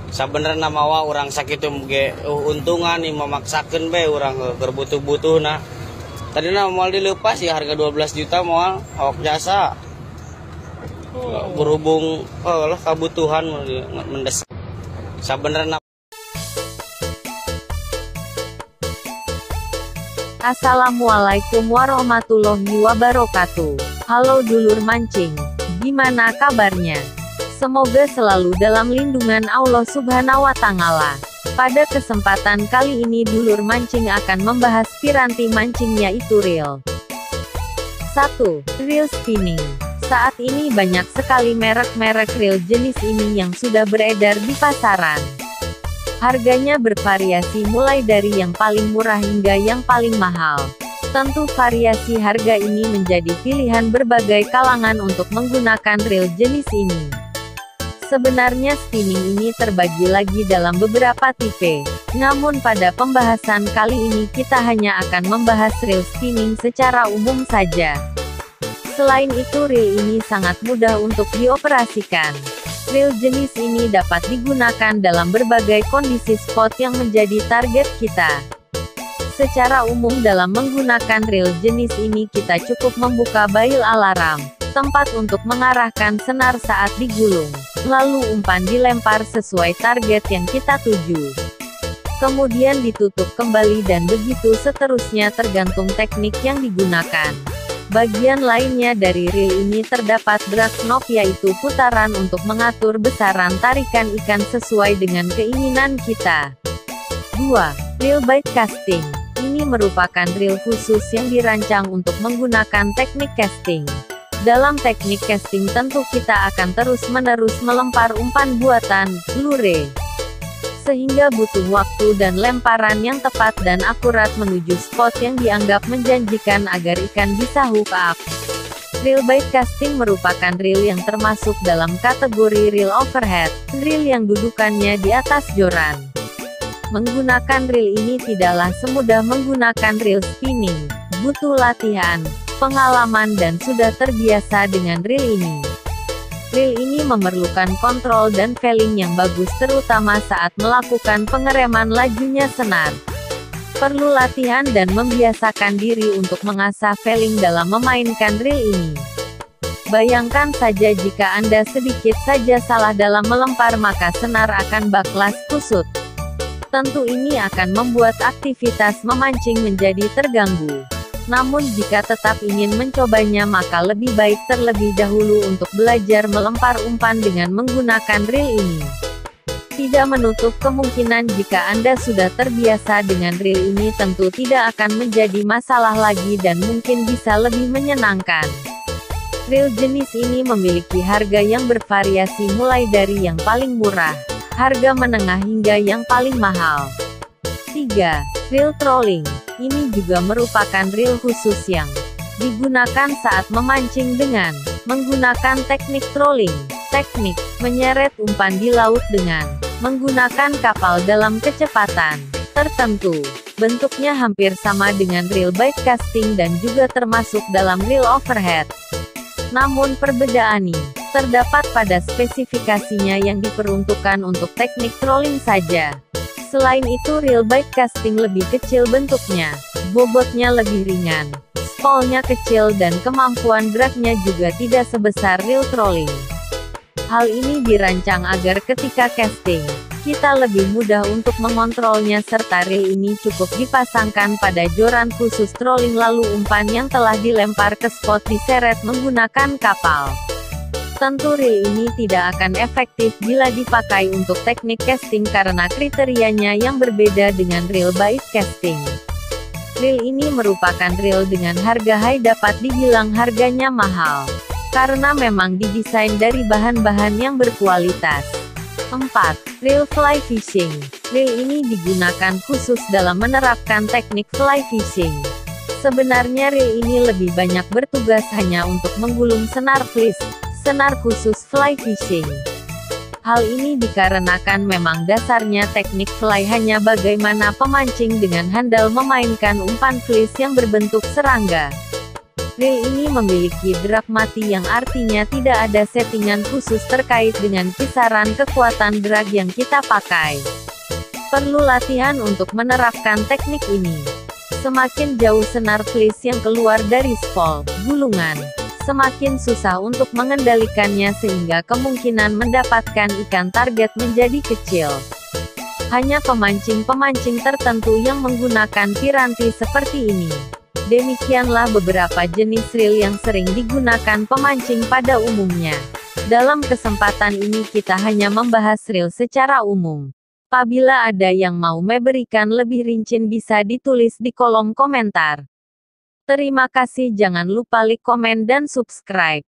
Sabenerna mawa orang sakitu ge untungan nih memaksakan be orang berbutuh-butuh nah. Tadina moal dilepas ya harga 12 juta moal awak jasa. Berhubung lah kebutuhan mendesak. Sabenerna Assalamualaikum warahmatullahi wabarakatuh. Halo dulur mancing, gimana kabarnya? Semoga selalu dalam lindungan Allah Subhanahu wa Ta'ala. Pada kesempatan kali ini dulur mancing akan membahas piranti mancing yaitu reel. 1. Reel spinning. Saat ini banyak sekali merek-merek reel jenis ini yang sudah beredar di pasaran. Harganya bervariasi mulai dari yang paling murah hingga yang paling mahal. Tentu variasi harga ini menjadi pilihan berbagai kalangan untuk menggunakan reel jenis ini. Sebenarnya spinning ini terbagi lagi dalam beberapa tipe. Namun pada pembahasan kali ini kita hanya akan membahas reel spinning secara umum saja. Selain itu reel ini sangat mudah untuk dioperasikan. Reel jenis ini dapat digunakan dalam berbagai kondisi spot yang menjadi target kita. Secara umum dalam menggunakan reel jenis ini kita cukup membuka bail alarm, tempat untuk mengarahkan senar saat digulung. Lalu umpan dilempar sesuai target yang kita tuju. Kemudian ditutup kembali dan begitu seterusnya tergantung teknik yang digunakan. Bagian lainnya dari reel ini terdapat drag knob yaitu putaran untuk mengatur besaran tarikan ikan sesuai dengan keinginan kita. 2. Reel bait casting. Ini merupakan reel khusus yang dirancang untuk menggunakan teknik casting. Dalam teknik casting tentu kita akan terus-menerus melempar umpan buatan, lure. Sehingga butuh waktu dan lemparan yang tepat dan akurat menuju spot yang dianggap menjanjikan agar ikan bisa hook up. Reel bait casting merupakan reel yang termasuk dalam kategori reel overhead, reel yang dudukannya di atas joran. Menggunakan reel ini tidaklah semudah menggunakan reel spinning, butuh latihan, pengalaman dan sudah terbiasa dengan reel ini. Reel ini memerlukan kontrol dan feeling yang bagus terutama saat melakukan pengereman lajunya senar. Perlu latihan dan membiasakan diri untuk mengasah feeling dalam memainkan reel ini. Bayangkan saja jika Anda sedikit saja salah dalam melempar maka senar akan baklas kusut. Tentu ini akan membuat aktivitas memancing menjadi terganggu. Namun jika tetap ingin mencobanya maka lebih baik terlebih dahulu untuk belajar melempar umpan dengan menggunakan reel ini. Tidak menutup kemungkinan jika Anda sudah terbiasa dengan reel ini tentu tidak akan menjadi masalah lagi dan mungkin bisa lebih menyenangkan. Reel jenis ini memiliki harga yang bervariasi mulai dari yang paling murah, harga menengah hingga yang paling mahal. 3. Reel trolling. Ini juga merupakan reel khusus yang digunakan saat memancing dengan menggunakan teknik trolling. Teknik menyeret umpan di laut dengan menggunakan kapal dalam kecepatan tertentu. Bentuknya hampir sama dengan reel bait casting dan juga termasuk dalam reel overhead. Namun perbedaan ini terdapat pada spesifikasinya yang diperuntukkan untuk teknik trolling saja. Selain itu reel bait casting lebih kecil bentuknya, bobotnya lebih ringan, spoolnya kecil dan kemampuan dragnya juga tidak sebesar reel trolling. Hal ini dirancang agar ketika casting, kita lebih mudah untuk mengontrolnya serta reel ini cukup dipasangkan pada joran khusus trolling lalu umpan yang telah dilempar ke spot diseret menggunakan kapal. Tentu reel ini tidak akan efektif bila dipakai untuk teknik casting karena kriterianya yang berbeda dengan reel bait casting. Reel ini merupakan reel dengan harga high dapat dibilang harganya mahal, karena memang didesain dari bahan-bahan yang berkualitas. 4. Reel fly fishing. Reel ini digunakan khusus dalam menerapkan teknik fly fishing. Sebenarnya reel ini lebih banyak bertugas hanya untuk menggulung senar flies, senar khusus fly fishing. Hal ini dikarenakan memang dasarnya teknik fly hanya bagaimana pemancing dengan handal memainkan umpan flies yang berbentuk serangga. Reel ini memiliki drag mati yang artinya tidak ada settingan khusus terkait dengan kisaran kekuatan drag yang kita pakai. Perlu latihan untuk menerapkan teknik ini. Semakin jauh senar fleece yang keluar dari spool, gulungan, semakin susah untuk mengendalikannya sehingga kemungkinan mendapatkan ikan target menjadi kecil. Hanya pemancing-pemancing tertentu yang menggunakan piranti seperti ini. Demikianlah beberapa jenis reel yang sering digunakan pemancing pada umumnya. Dalam kesempatan ini kita hanya membahas reel secara umum. Apabila ada yang mau memberikan lebih rinci bisa ditulis di kolom komentar. Terima kasih, jangan lupa like, komen dan subscribe.